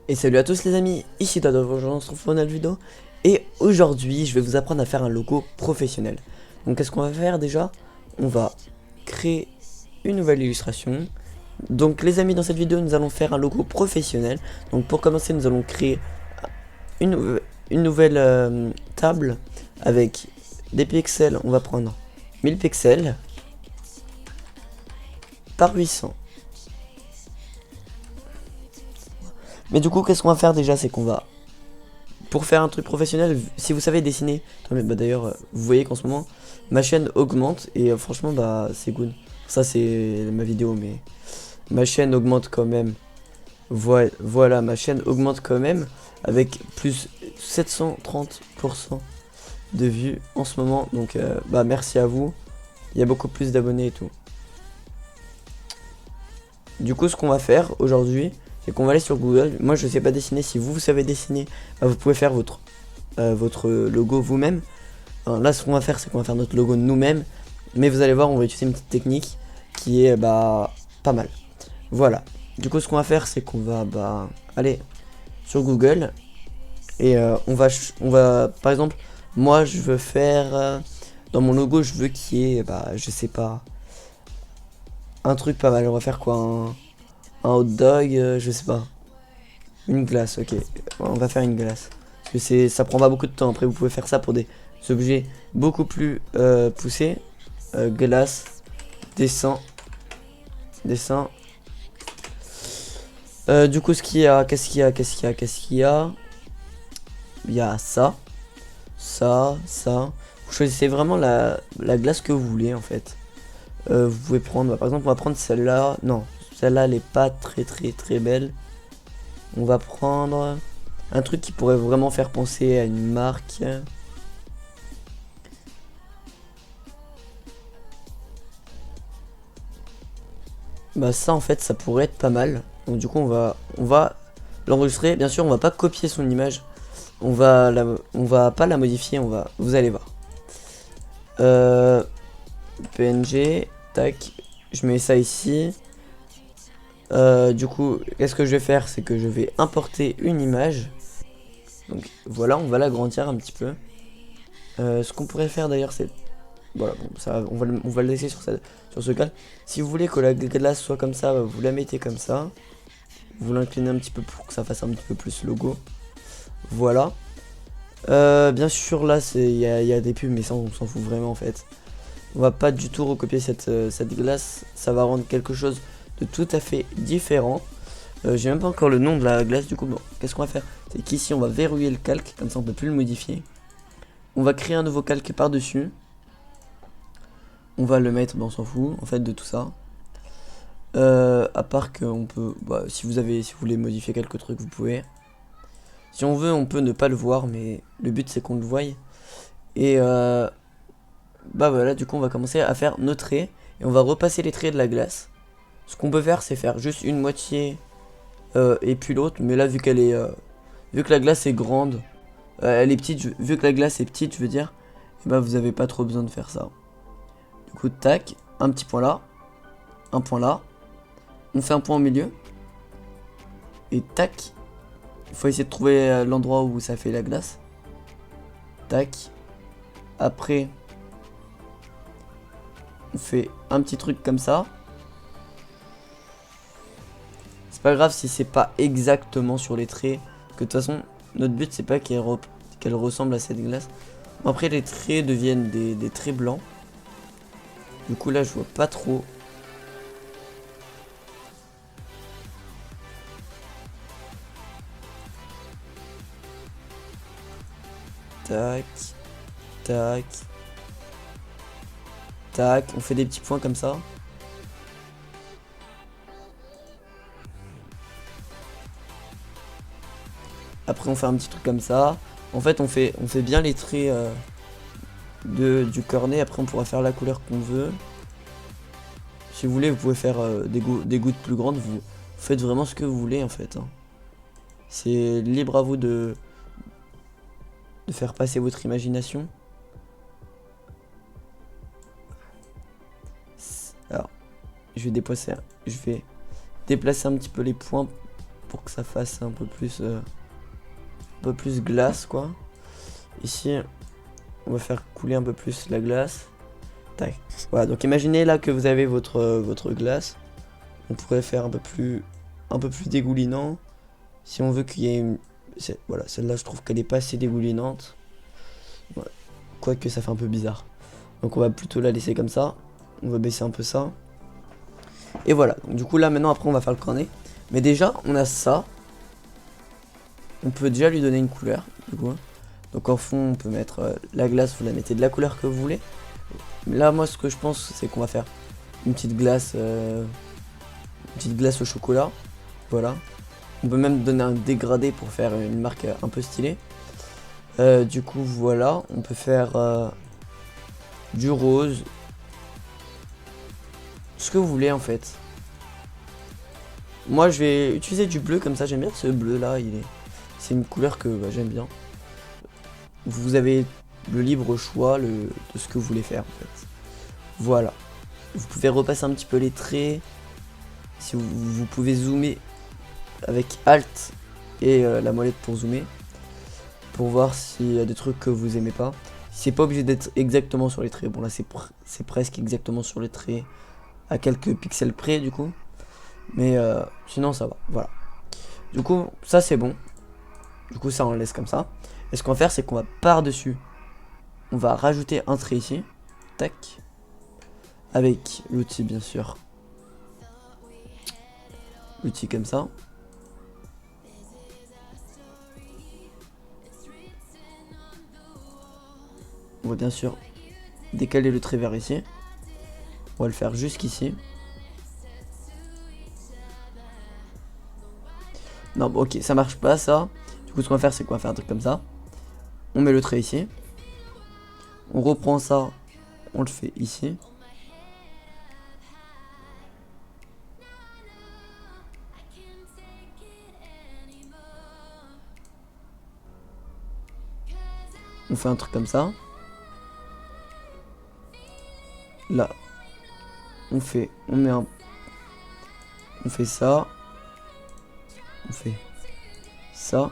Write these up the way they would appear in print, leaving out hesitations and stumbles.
Et salut à tous les amis, ici Dodo, aujourd'hui on se retrouve pour une nouvelle vidéo. Et aujourd'hui je vais vous apprendre à faire un logo professionnel. Donc qu'est-ce qu'on va faire déjà? On va créer une nouvelle illustration. Donc les amis, dans cette vidéo nous allons faire un logo professionnel. Donc pour commencer nous allons créer une nouvelle table avec des pixels. On va prendre 1000 pixels par 800. Mais du coup, qu'est-ce qu'on va faire déjà? C'est qu'on va, pour faire un truc professionnel, si vous savez dessiner, d'ailleurs, vous voyez qu'en ce moment, ma chaîne augmente et franchement, bah, c'est good. Ça, c'est ma vidéo, mais ma chaîne augmente quand même. Voilà, ma chaîne augmente quand même avec plus 730% de vues en ce moment. Donc, bah, merci à vous. Il y a beaucoup plus d'abonnés et tout. Du coup, ce qu'on va faire aujourd'hui, c'est qu'on va aller sur Google. Moi je sais pas dessiner. Si vous savez dessiner, bah, vous pouvez faire votre logo vous-même. Là ce qu'on va faire, c'est qu'on va faire notre logo nous-mêmes. Mais vous allez voir, on va utiliser une petite technique qui est bah pas mal. Voilà. Du coup ce qu'on va faire, c'est qu'on va aller sur Google. Et on va par exemple, moi je veux faire dans mon logo, je veux qu'il y ait je sais pas, un truc pas mal. On va faire quoi? Un hot dog, je sais pas. Une glace, ok. On va faire une glace. Parce que ça prend pas beaucoup de temps. Après, vous pouvez faire ça pour des objets beaucoup plus poussés. Glace, dessin. Du coup, qu'est-ce qu'il y a? Il y a ça. Ça. Vous choisissez vraiment la glace que vous voulez, en fait. Vous pouvez prendre, par exemple, on va prendre celle-là. Non. Celle-là, elle est pas très belle. On va prendre un truc qui pourrait vraiment faire penser à une marque. Bah ça en fait ça pourrait être pas mal. Donc du coup on va l'enregistrer. Bien sûr on va pas copier son image. On va pas la modifier. Vous allez voir. PNG. Tac. Je mets ça ici. Du coup, qu'est-ce que je vais faire? C'est que je vais importer une image. Donc voilà, on va l'agrandir un petit peu. Ce qu'on pourrait faire d'ailleurs, c'est... Voilà, bon, ça, on va le laisser sur ce cas. Si vous voulez que la glace soit comme ça, vous la mettez comme ça. Vous l'inclinez un petit peu pour que ça fasse un petit peu plus logo. Voilà. Bien sûr, là, il y a des pubs, mais ça, on s'en fout vraiment en fait. On va pas du tout recopier cette glace. Ça va rendre quelque chose de tout à fait différent. J'ai même pas encore le nom de la glace. Du coup, bon, qu'est-ce qu'on va faire? C'est qu'ici on va verrouiller le calque, comme ça on peut plus le modifier. On va créer un nouveau calque par dessus. On va le mettre, on s'en fout en fait de tout ça. À part que on peut, si vous voulez modifier quelques trucs, vous pouvez. Si on veut, on peut ne pas le voir, mais le but c'est qu'on le voie. Et voilà, du coup on va commencer à faire nos traits et on va repasser les traits de la glace. Ce qu'on peut faire, c'est faire juste une moitié et puis l'autre, mais là vu que la glace est grande, elle est petite, vu que la glace est petite, je veux dire, et vous avez pas trop besoin de faire ça. Du coup, tac, un petit point là, un point là, on fait un point au milieu, et tac, il faut essayer de trouver l'endroit où ça fait la glace. Tac, après, on fait un petit truc comme ça. C'est pas grave si c'est pas exactement sur les traits, que de toute façon notre but c'est pas qu'elle ressemble à cette glace. Après les traits deviennent des traits blancs. Du coup là je vois pas trop. Tac, tac, tac, on fait des petits points comme ça. Après on fait un petit truc comme ça. En fait on fait bien les traits du cornet. Après on pourra faire la couleur qu'on veut. Si vous voulez vous pouvez faire des gouttes plus grandes. Vous faites vraiment ce que vous voulez en fait. C'est libre à vous de faire passer votre imagination. je vais déplacer un petit peu les points pour que ça fasse un peu plus glace quoi. Ici, on va faire couler un peu plus la glace. Tac. Voilà, donc imaginez là que vous avez votre glace. On pourrait faire un peu plus dégoulinant. Si on veut qu'il y ait une... Voilà, celle-là je trouve qu'elle est pas assez dégoulinante. Ouais. Quoique ça fait un peu bizarre. Donc on va plutôt la laisser comme ça. On va baisser un peu ça. Et voilà, donc, du coup là maintenant après on va faire le cornet. Mais déjà on a ça. On peut déjà lui donner une couleur du coup. Donc en fond on peut mettre la glace, vous la mettez de la couleur que vous voulez. Là moi ce que je pense c'est qu'on va faire une petite glace au chocolat. Voilà. On peut même donner un dégradé pour faire une marque un peu stylée. Du coup voilà, on peut faire du rose. Ce que vous voulez en fait. Moi je vais utiliser du bleu comme ça, j'aime bien ce bleu là, c'est une couleur que j'aime bien. Vous avez le libre choix de ce que vous voulez faire en fait. Voilà. Vous pouvez repasser un petit peu les traits. Si vous pouvez zoomer avec Alt et la molette pour zoomer. Pour voir s'il y a des trucs que vous aimez pas. C'est pas obligé d'être exactement sur les traits. Bon là c'est presque exactement sur les traits. À quelques pixels près du coup. Mais sinon ça va. Voilà. Du coup ça c'est bon. Du coup ça on le laisse comme ça. Et ce qu'on va faire c'est qu'on va par-dessus. On va rajouter un trait ici. Tac. Avec l'outil bien sûr. L'outil comme ça. On va bien sûr décaler le trait vers ici. On va le faire jusqu'ici. Non, bon, ok, ça marche pas ça. Du coup, ce qu'on va faire, c'est qu'on va faire un truc comme ça. On met le trait ici. On reprend ça. On le fait ici. On fait un truc comme ça. Là. On fait ça. On fait ça.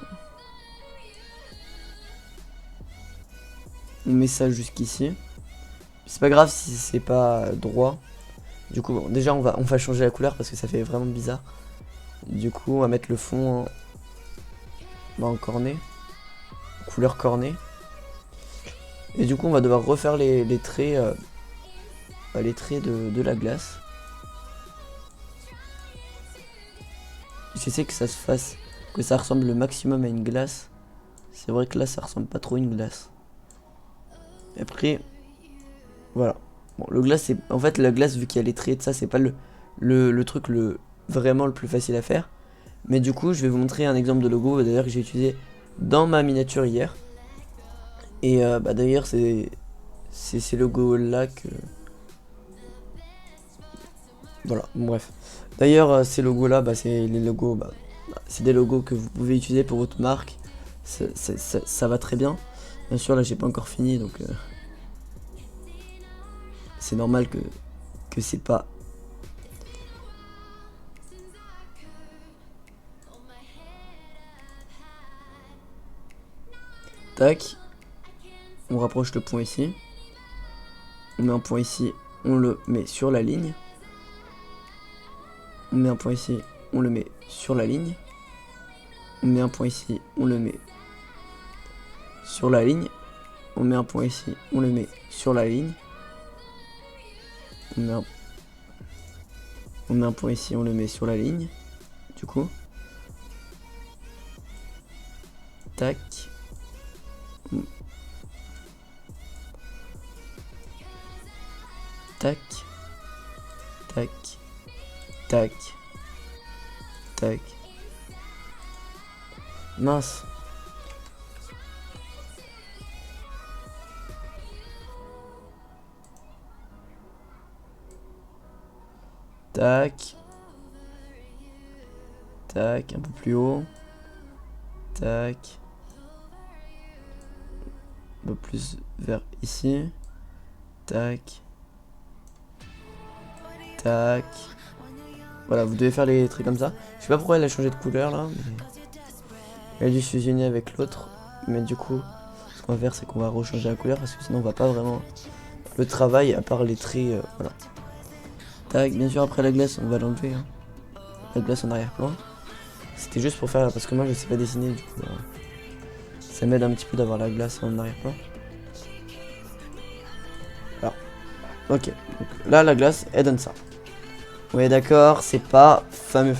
On met ça jusqu'ici. C'est pas grave si c'est pas droit. Du coup, bon, déjà on va changer la couleur parce que ça fait vraiment bizarre. Du coup, on va mettre le fond en cornet. Couleur cornet. Et du coup, on va devoir refaire les traits, les traits de la glace. J'essaie que ça se fasse, que ça ressemble le maximum à une glace. C'est vrai que là, ça ressemble pas trop à une glace. Et après, voilà. Bon, le glace, c'est en fait la glace vu qu'il y a les traits de ça, c'est pas le truc vraiment le plus facile à faire. Mais du coup, je vais vous montrer un exemple de logo d'ailleurs que j'ai utilisé dans ma miniature hier. Et d'ailleurs, c'est ces logos là que voilà, bref. D'ailleurs, ces logos là, c'est les logos, c'est des logos que vous pouvez utiliser pour votre marque. Ça va très bien. Bien sûr, là, j'ai pas encore fini, donc c'est normal que c'est pas. Tac. On rapproche le point ici. On met un point ici, on le met sur la ligne. On met un point ici, on le met sur la ligne. On met un point ici, on le met sur la ligne. On met un point ici, on le met sur la ligne. On met un point ici, on le met sur la ligne. Du coup. Tac. Tac. Tac. Tac. Tac. Mince. Tac. Tac, un peu plus haut. Tac. Un peu plus vers ici. Tac. Tac. Voilà, vous devez faire les traits comme ça. Je sais pas pourquoi elle a changé de couleur là. Mais... elle a dû fusionner avec l'autre. Mais du coup, ce qu'on va faire, c'est qu'on va rechanger la couleur parce que sinon on va pas vraiment le travail à part les traits. Voilà. Tac, bien sûr après la glace, on va l'enlever. Hein. La glace en arrière-plan. C'était juste pour faire parce que moi je sais pas dessiner du coup. Ça m'aide un petit peu d'avoir la glace en arrière-plan. Voilà. Ok. Donc, là la glace, elle donne ça. Ouais d'accord, c'est pas fameux.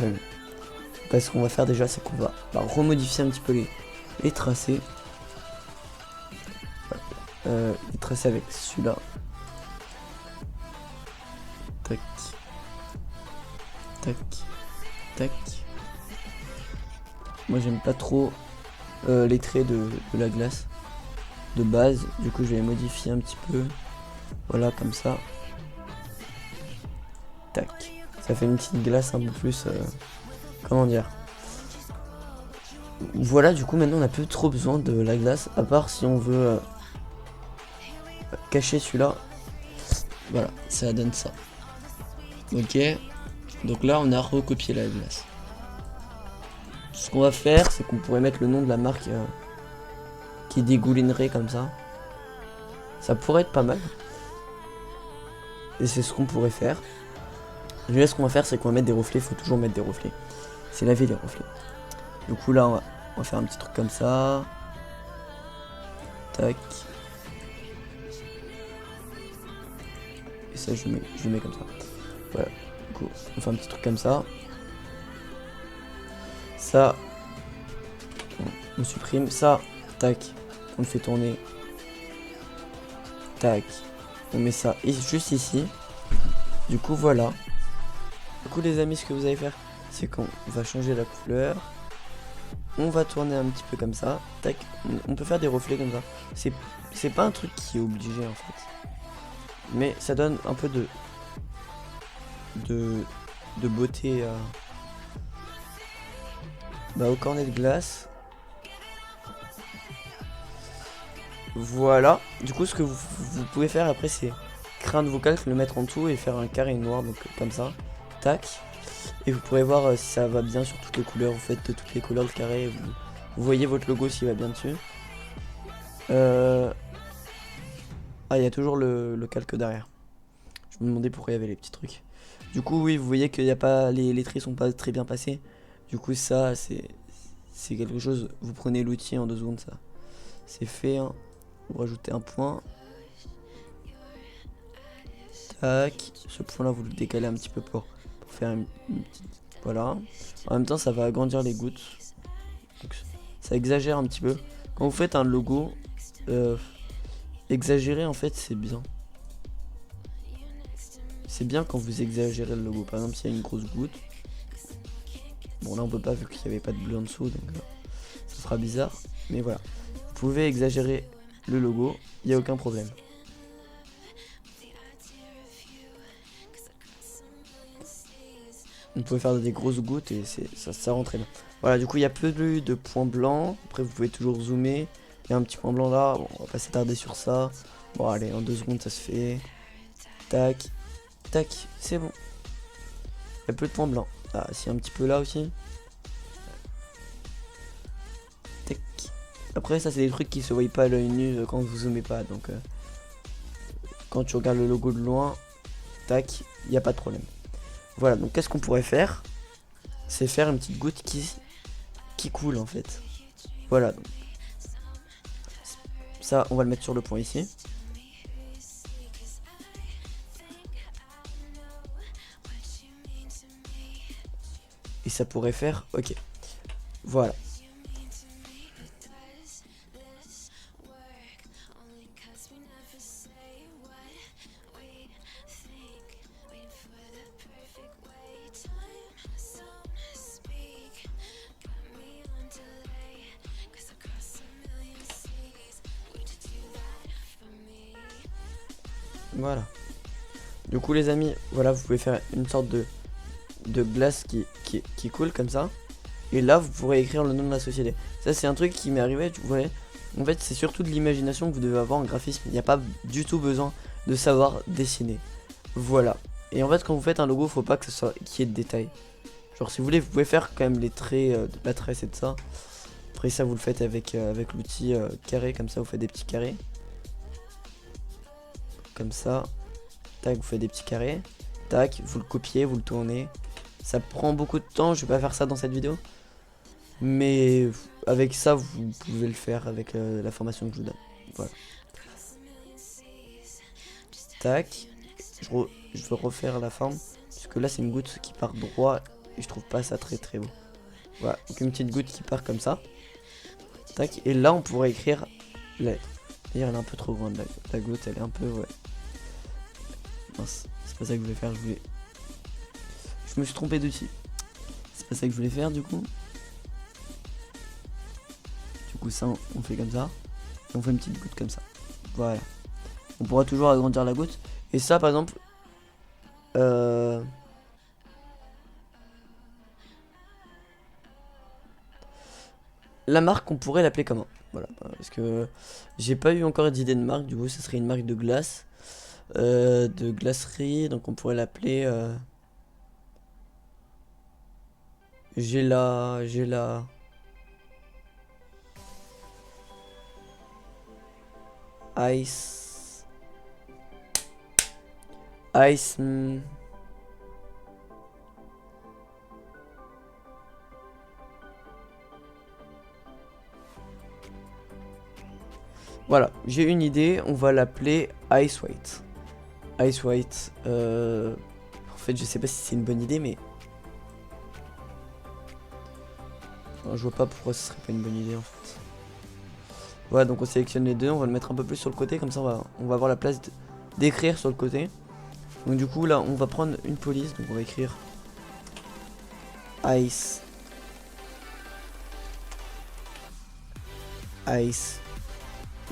Parce qu'on va faire déjà, c'est qu'on va remodifier un petit peu les tracés. Les tracés avec celui-là. Tac. Tac. Tac. Moi j'aime pas trop les traits de la glace de base. Du coup je vais les modifier un petit peu. Voilà comme ça. Tac. Ça fait une petite glace un peu plus... comment dire. Voilà, du coup maintenant on n'a plus trop besoin de la glace. À part si on veut cacher celui-là. Voilà, ça donne ça. Ok. Donc là on a recopié la glace. Ce qu'on va faire, c'est qu'on pourrait mettre le nom de la marque qui dégoulinerait comme ça. Ça pourrait être pas mal. Et c'est ce qu'on pourrait faire. Déjà ce qu'on va faire, c'est qu'on va mettre des reflets. Il faut toujours mettre des reflets. C'est la vie les reflets. Du coup là on va faire un petit truc comme ça. Tac. Et ça je le mets comme ça. Voilà. Du coup on fait un petit truc comme ça. Ça on supprime. Ça, tac. On le fait tourner. Tac. On met ça juste ici. Du coup voilà. Du coup les amis, ce que vous allez faire, c'est qu'on va changer la couleur. On va tourner un petit peu comme ça. Tac. On peut faire des reflets comme ça. C'est pas un truc qui est obligé en fait. Mais ça donne un peu de beauté au cornet de glace. Voilà. Du coup ce que vous pouvez faire après, c'est créer un nouveau calque, le mettre en dessous et faire un carré noir, donc comme ça. Tac. Et vous pourrez voir si ça va bien sur toutes les couleurs. Vous faites de toutes les couleurs le carré. Vous voyez votre logo s'il va bien dessus. Ah, il y a toujours le calque derrière. Je me demandais pourquoi il y avait les petits trucs. Du coup, oui, vous voyez qu'il n'y a pas les traits sont pas très bien passés. Du coup, ça, c'est quelque chose. Vous prenez l'outil en 2 secondes, ça. C'est fait. Hein. Vous rajoutez un point. Tac. Ce point-là, vous le décalez un petit peu pour faire une petite... Voilà. En même temps, ça va agrandir les gouttes. Donc, ça exagère un petit peu. Quand vous faites un logo, exagérer en fait, c'est bien. C'est bien quand vous exagérez le logo. Par exemple, s'il y a une grosse goutte. Bon, là, on peut pas vu qu'il n'y avait pas de bleu en dessous. Donc, ça fera bizarre. Mais voilà. Vous pouvez exagérer le logo. Il n'y a aucun problème. On peut faire des grosses gouttes et ça rend très bien. Voilà, du coup, il n'y a plus de points blancs. Après, vous pouvez toujours zoomer. Il y a un petit point blanc là. Bon, on va pas s'attarder sur ça. Bon, allez, en 2 secondes, ça se fait. Tac. Tac, c'est bon. Il n'y a plus de points blancs. Ah, si, un petit peu là aussi. Tac. Après, ça, c'est des trucs qui se voient pas à l'œil nu quand vous zoomez pas. Donc, quand tu regardes le logo de loin, tac, il n'y a pas de problème. Voilà, donc qu'est-ce qu'on pourrait faire? C'est faire une petite goutte qui coule en fait. Voilà. Donc. Ça, on va le mettre sur le point ici. Et ça pourrait faire... Ok. Voilà. Voilà. Du coup les amis, voilà, vous pouvez faire une sorte de glace qui coule comme ça. Et là vous pourrez écrire le nom de la société. Ça c'est un truc qui m'est arrivé, tu vois. En fait c'est surtout de l'imagination que vous devez avoir en graphisme. Il n'y a pas du tout besoin de savoir dessiner. Voilà. Et en fait, quand vous faites un logo, faut pas que ce soit qu'il y ait de détails. Genre, si vous voulez, vous pouvez faire quand même les traits de la tresse et de ça. Après ça, vous le faites avec, avec l'outil carré, comme ça, vous faites des petits carrés. Comme ça. Tac, vous faites des petits carrés. Tac, vous le copiez, vous le tournez. Ça prend beaucoup de temps, je vais pas faire ça dans cette vidéo. Mais avec ça, vous pouvez le faire avec la formation que je vous donne. Voilà. Tac. Je veux refaire la forme. Parce que là, c'est une goutte qui part droit. Et je trouve pas ça très très beau. Voilà, donc une petite goutte qui part comme ça. Tac, et là, on pourrait écrire la lettre. D'ailleurs, elle est un peu trop grande, la goutte, elle est un peu, ouais. Mince, c'est pas ça que je voulais faire, je me suis trompé d'outil. C'est pas ça que je voulais faire, du coup. Du coup, ça, on fait comme ça. Et on fait une petite goutte comme ça. Voilà. On pourra toujours agrandir la goutte. Et ça, par exemple... La marque, on pourrait l'appeler comment? Voilà, parce que j'ai pas eu encore d'idée de marque. Du coup, ce serait une marque de glace. De glacerie. Donc, on pourrait l'appeler... J'ai la... Ice... Ice... Voilà, j'ai une idée, on va l'appeler Ice White. Ice White, en fait je sais pas si c'est une bonne idée mais... Enfin, je vois pas pourquoi ce serait pas une bonne idée en fait. Voilà, donc on sélectionne les deux, on va le mettre un peu plus sur le côté, comme ça on va avoir la place d'écrire sur le côté. Donc du coup là on va prendre une police, donc on va écrire Ice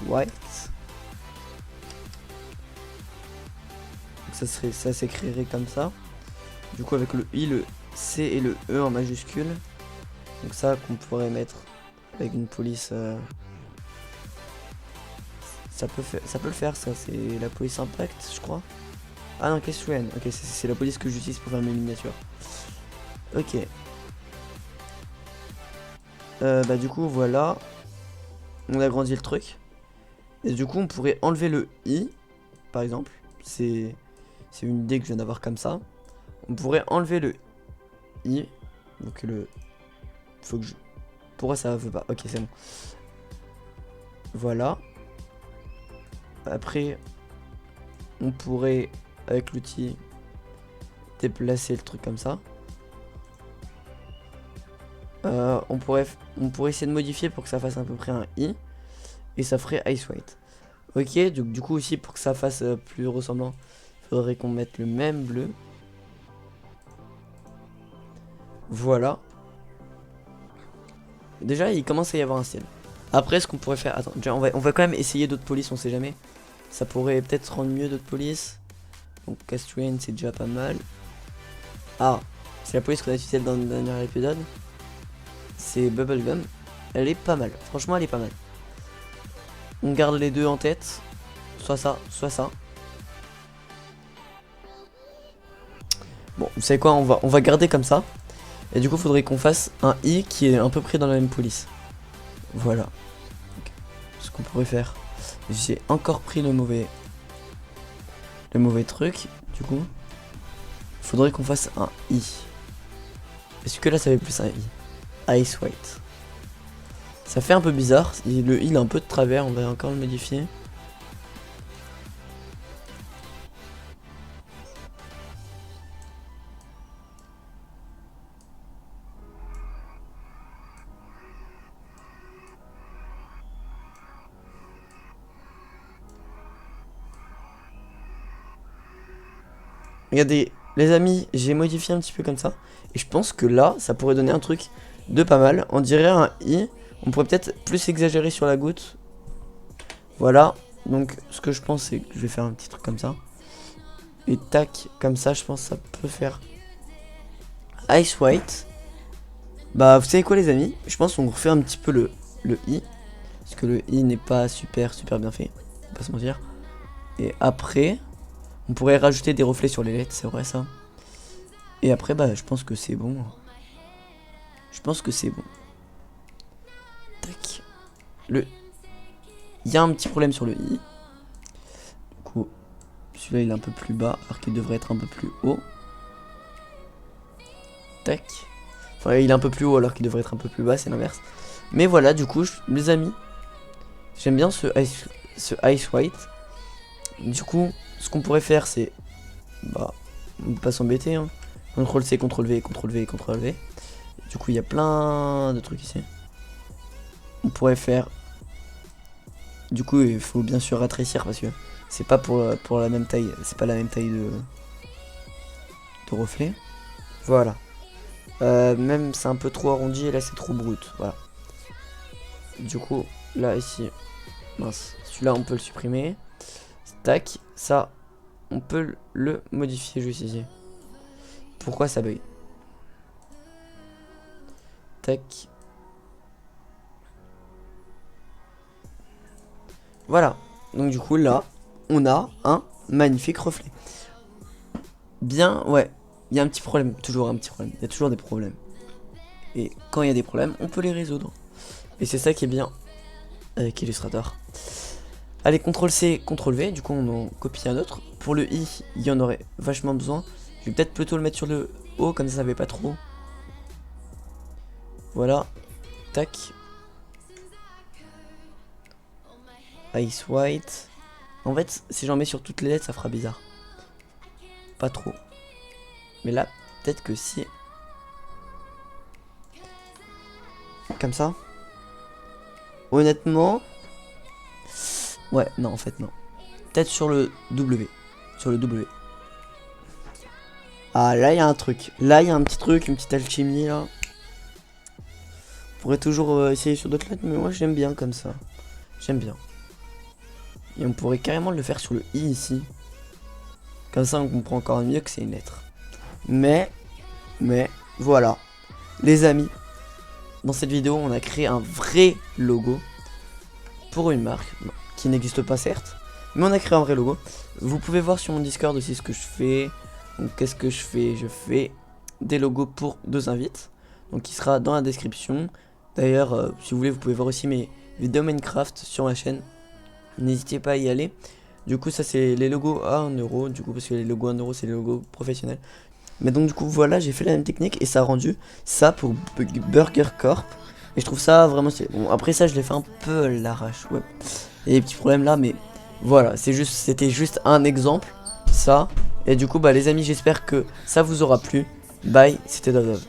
White. Donc ça s'écrirait comme ça. Du coup avec le I, le C et le E en majuscule. Donc ça qu'on pourrait mettre avec une police. Ça peut le faire ça, c'est la police impact je crois. Ah non, Kestruen, ok c'est la police que j'utilise pour faire mes miniatures. Ok. Bah du coup voilà. On a agrandit le truc. Et du coup on pourrait enlever le I, par exemple. C'est une idée que je viens d'avoir comme ça. On pourrait enlever le I. Donc le... Faut que je... Pourquoi ça veut pas? Ok c'est bon. Voilà. Après on pourrait avec l'outil déplacer le truc comme ça. On pourrait essayer de modifier pour que ça fasse à peu près un I. Et ça ferait Ice White. Ok, donc du coup aussi pour que ça fasse plus ressemblant, il faudrait qu'on mette le même bleu. Voilà. Déjà il commence à y avoir un style. Après ce qu'on pourrait faire, attends, déjà, on va quand même essayer d'autres polices, on sait jamais. Ça pourrait peut-être rendre mieux d'autres polices. Donc Kestruen c'est déjà pas mal. Ah, c'est la police qu'on a utilisée dans le dernier épisode. C'est Bubblegum. Elle est pas mal, franchement elle est pas mal. On garde les deux en tête. Soit ça, soit ça. Bon, vous savez quoi, on va garder comme ça. Et du coup, il faudrait qu'on fasse un I qui est à peu près dans la même police. Voilà. Donc, ce qu'on pourrait faire. J'ai encore pris le mauvais truc. Du coup, il faudrait qu'on fasse un I. Est-ce que là, ça fait plus un I? Ice White. Ça fait un peu bizarre. Le I, il est un peu de travers. On va encore le modifier. Regardez, les amis, j'ai modifié un petit peu comme ça. Et je pense que là, ça pourrait donner un truc de pas mal. On dirait un I. On pourrait peut-être plus exagérer sur la goutte. Voilà. Donc, ce que je pense, c'est que je vais faire un petit truc comme ça. Et tac, comme ça, je pense que ça peut faire Ice White. Bah, vous savez quoi, les amis? Je pense qu'on refait un petit peu le I. Parce que le I n'est pas super bien fait. On va pas se mentir. Et après... On pourrait rajouter des reflets sur les lettres, c'est vrai ça. Et après, bah, je pense que c'est bon. Je pense que c'est bon. Tac. Il y a un petit problème sur le i. Du coup, celui-là il est un peu plus bas, alors qu'il devrait être un peu plus haut. Tac. Enfin, il est un peu plus haut alors qu'il devrait être un peu plus bas, c'est l'inverse. Mais voilà, du coup, les amis, j'aime bien ce Ice White. Du coup, ce qu'on pourrait faire, c'est... Bah, on peut pas s'embêter, hein. CTRL-C, CTRL-V, CTRL-V, CTRL-V. Du coup, il y a plein de trucs ici. On pourrait faire... Du coup, il faut bien sûr rétrécir parce que c'est pas pour la même taille. C'est pas la même taille de reflet. Voilà. Même c'est un peu trop arrondi et là c'est trop brut. Voilà. Du coup, là ici, mince. Celui-là on peut le supprimer. Tac. Ça, on peut le modifier juste ici. Pourquoi ça bug? Tac. Voilà. Donc du coup là, on a un magnifique reflet. Bien, ouais. Il y a un petit problème, toujours un petit problème. Il y a toujours des problèmes. Et quand il y a des problèmes, on peut les résoudre. Et c'est ça qui est bien avec Illustrator. Allez, CTRL-C, CTRL-V. Du coup, on en copie un autre. Pour le i, il y en aurait vachement besoin. Je vais peut-être plutôt le mettre sur le haut, comme ça, ça fait pas trop. Voilà. Tac. Ice White. En fait, si j'en mets sur toutes les lettres, ça fera bizarre. Pas trop. Mais là, peut-être que si... Comme ça. Honnêtement... Ouais, non, en fait, non. Peut-être sur le W. Sur le W. Ah, là, il y a un truc. Là, il y a un petit truc, une petite alchimie, là. On pourrait toujours essayer sur d'autres lettres, mais moi, j'aime bien comme ça. J'aime bien. Et on pourrait carrément le faire sur le I, ici. Comme ça, on comprend encore mieux que c'est une lettre. Mais, voilà. Les amis, dans cette vidéo, on a créé un vrai logo pour une marque qui n'existe pas certes, mais on a créé un vrai logo. Vous pouvez voir sur mon Discord aussi ce que je fais. Donc qu'est-ce que je fais? Je fais des logos pour 2 invites, donc qui sera dans la description. D'ailleurs, si vous voulez, vous pouvez voir aussi mes vidéos Minecraft sur ma chaîne. N'hésitez pas à y aller. Du coup, ça c'est les logos à 1 euro, du coup parce que les logos à 1 euro c'est les logos professionnels. Mais donc du coup voilà, j'ai fait la même technique et ça a rendu ça pour Burger Corp. Et je trouve ça vraiment stylé. Bon, après ça je l'ai fait un peu à l'arrache, ouais. Il y a des petits problèmes là, mais voilà, c'était juste un exemple, ça. Et du coup bah les amis, j'espère que ça vous aura plu. Bye, c'était Dove.